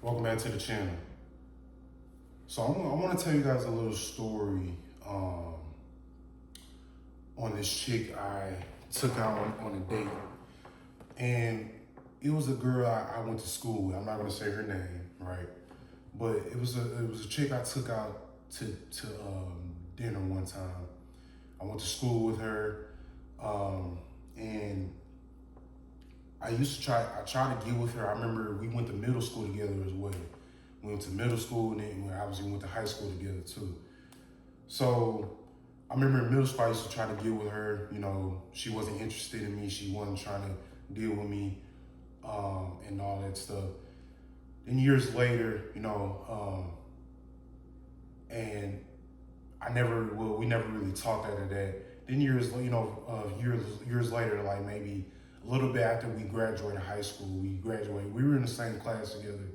Welcome back to the channel. So I want to tell you guys a little story on this chick I took out on a date. And it was a girl I went to school with. I'm not going to say her name, right? But it was a chick I took out to dinner one time. I went to school with her, and I tried to get with her. I remember we went to middle school together as well. We went to middle school, and then we obviously went to high school together too. So I remember in middle school, I used to try to get with her. You know, she wasn't interested in me. She wasn't trying to deal with me, and all that stuff. Then years later, and we never really talked after that. Then years later, like maybe a little bit after we graduated high school, we were in the same class together.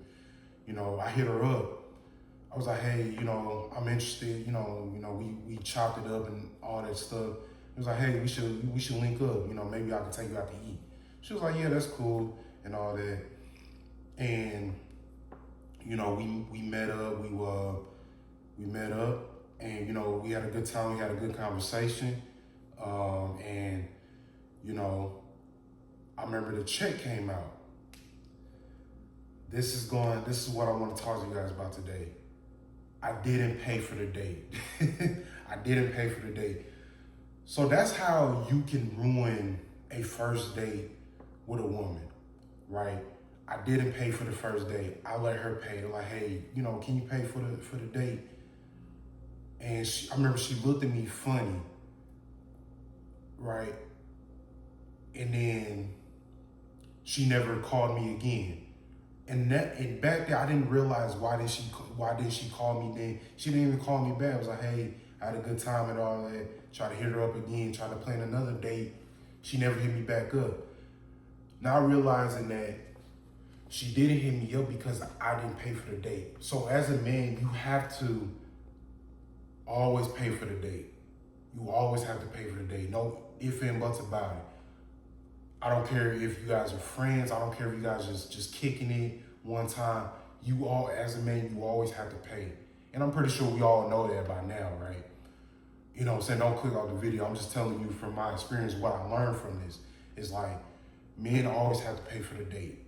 I hit her up. I was like, hey, I'm interested. We chopped it up and all that stuff. It was like, hey, we should link up. Maybe I can take you out to eat. She was like, yeah, that's cool and all that. And we met up. We met up, and we had a good time. We had a good conversation, and I remember the check came out. This is what I want to talk to you guys about today. I didn't pay for the date. I didn't pay for the date. So that's how you can ruin a first date with a woman, right? I didn't pay for the first date. I let her pay. Like, hey, can you pay for the date? And I remember she looked at me funny, right? And then she never called me again. And back there, I didn't realize why did she call me then. She didn't even call me back. I was like, hey, I had a good time and all that. Try to hit her up again, try to plan another date. She never hit me back up. Now realizing that she didn't hit me up because I didn't pay for the date. So as a man, you have to always pay for the date. You always have to pay for the date. No ifs and buts about it. I don't care if you guys are friends. I don't care if you guys just kicking it one time. As a man, you always have to pay. And I'm pretty sure we all know that by now, right? You know what I'm saying? Don't click off the video. I'm just telling you from my experience, what I learned from this is like, men always have to pay for the date.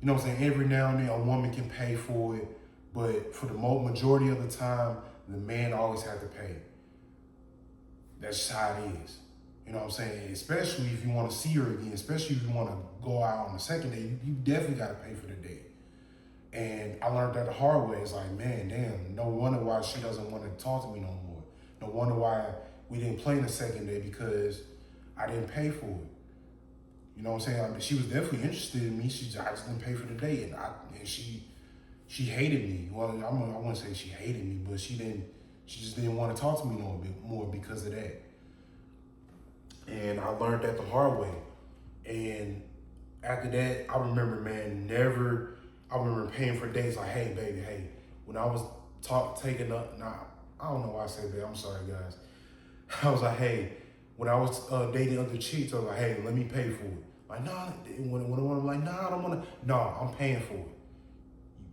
You know what I'm saying? Every now and then a woman can pay for it, but for the majority of the time, the man always has to pay. That's just how it is. You know what I'm saying? Especially if you want to see her again, especially if you want to go out on the second date, you definitely got to pay for the date. And I learned that the hard way. It's like, man, damn, no wonder why she doesn't want to talk to me no more. No wonder why we didn't play the second day, because I didn't pay for it. You know what I'm saying? I mean, she was definitely interested in me. I just didn't pay for the date. And she hated me. Well, I wouldn't say she hated me, but she just didn't want to talk to me no bit more because of that. And I learned that the hard way. And after that, I remember, I remember paying for dates. Like, hey, baby, hey, when I was taking up, I don't know why I said that. I'm sorry, guys. I was like, hey, when I was dating other chicks, I was like, hey, let me pay for it. Like, nah, when I'm like, nah, I don't want to. No, I'm paying for it.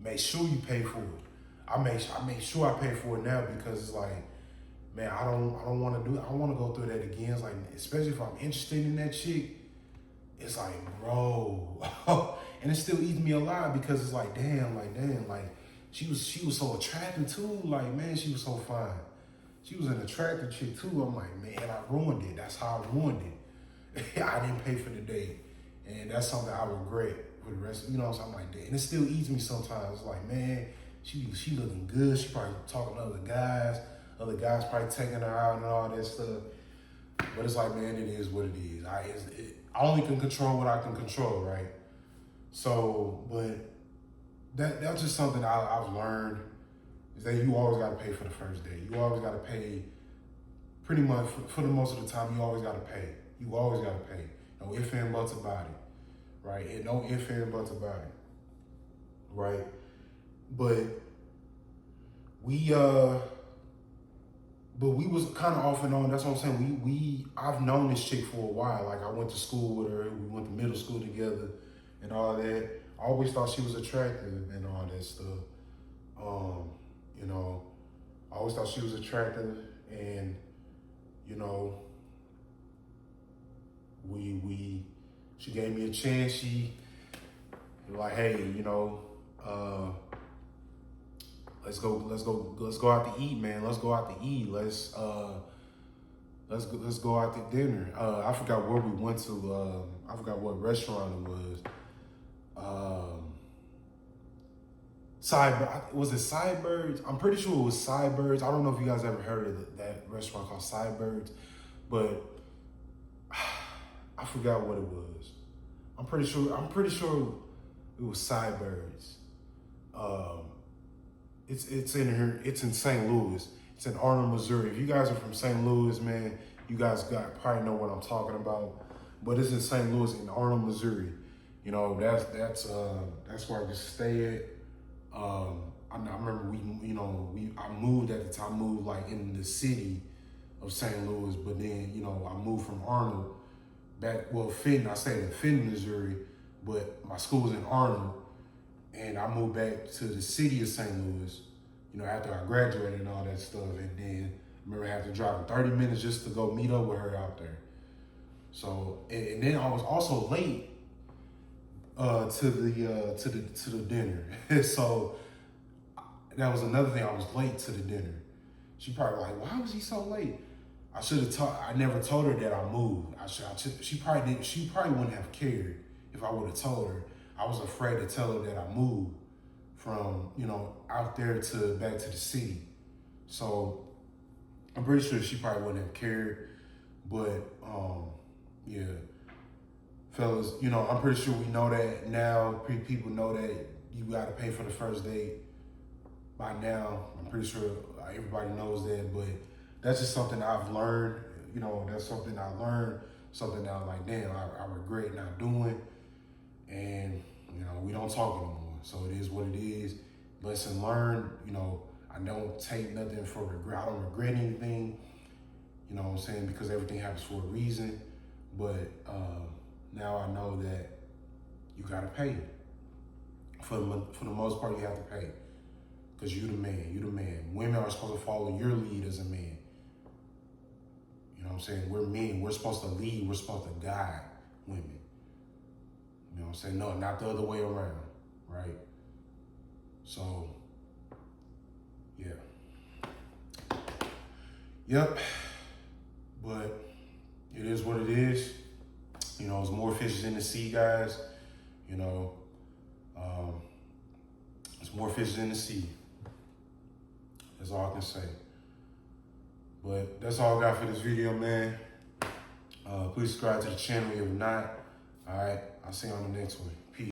Make sure you pay for it. I make sure I pay for it now, because it's like, man, I don't want to do it. I want to go through that again. It's like, especially if I'm interested in that chick, it's like, bro, and it still eats me alive, because it's like, damn, like she was so attractive too. Like, man, she was so fine. She was an attractive chick too. I'm like, man, I ruined it. That's how I ruined it. I didn't pay for the date, and that's something I regret for the rest. You know, something like that. And it still eats me sometimes. It's like, man, she looking good. She probably talking to other guys. Other guys probably taking her out and all that stuff. But it's like, man, it is what it is. I only can control what I can control, right? So, but that's just something I've learned, is that you always got to pay for the first day. You always got to pay, pretty much, for the most of the time, you always got to pay. You always got to pay. No ifs and buts about it, right? And no ifs and buts about it, right? But we was kind of off and on. That's what I'm saying. I've known this chick for a while. Like, I went to school with her. We went to middle school together and all that. I always thought she was attractive and all that stuff. You know, I always thought she was attractive, and you know, she gave me a chance. She was like, hey, you know, let's go out to eat, man. Let's go out to eat. Let's go out to dinner. I forgot where we went to. I forgot what restaurant it was. Was it Sideburns? I'm pretty sure it was Sideburns. I don't know if you guys ever heard of that restaurant called Sideburns, but I forgot what it was. I'm pretty sure it was Sideburns. It's in here. It's in St. Louis. It's in Arnold, Missouri. If you guys are from St. Louis, man, you guys probably know what I'm talking about. But it's in St. Louis, in Arnold, Missouri. You know, that's where I just stay at. I remember I moved at the time. I moved like in the city of St. Louis, but then I moved from Arnold back. Well, Fenton. I stayed in Fenton, Missouri, but my school was in Arnold, and I moved back to the city of St. Louis. After I graduated and all that stuff, and then I remember having to drive 30 minutes just to go meet up with her out there. So, and then I was also late to the dinner. So that was another thing. I was late to the dinner. She probably like, why was he so late? I should have I never told her that I moved. She probably didn't. She probably wouldn't have cared if I would have told her. I was afraid to tell her that I moved from out there to back to the city. So I'm pretty sure she probably wouldn't have cared. But yeah, fellas, I'm pretty sure we know that now. People know that you got to pay for the first date by now. I'm pretty sure everybody knows that, but that's just something I've learned. That's something I learned, something that I'm like, damn, I regret not doing. And, we don't talk anymore. So it is what it is. Lesson learned. I don't take nothing for regret. I don't regret anything, what I'm saying, because everything happens for a reason. But now I know that you got to pay. For the most part, you have to pay. Because you're the man. You're the man. Women are supposed to follow your lead as a man. You know what I'm saying? We're men. We're supposed to lead. We're supposed to guide women. You know what I'm saying? No, not the other way around, right? So, yeah. Yep. But it is what it is. There's more fishes in the sea, guys. There's more fishes in the sea. That's all I can say. But that's all I got for this video, man. Please subscribe to the channel if you're not. All right, I'll see you on the next one. Peace.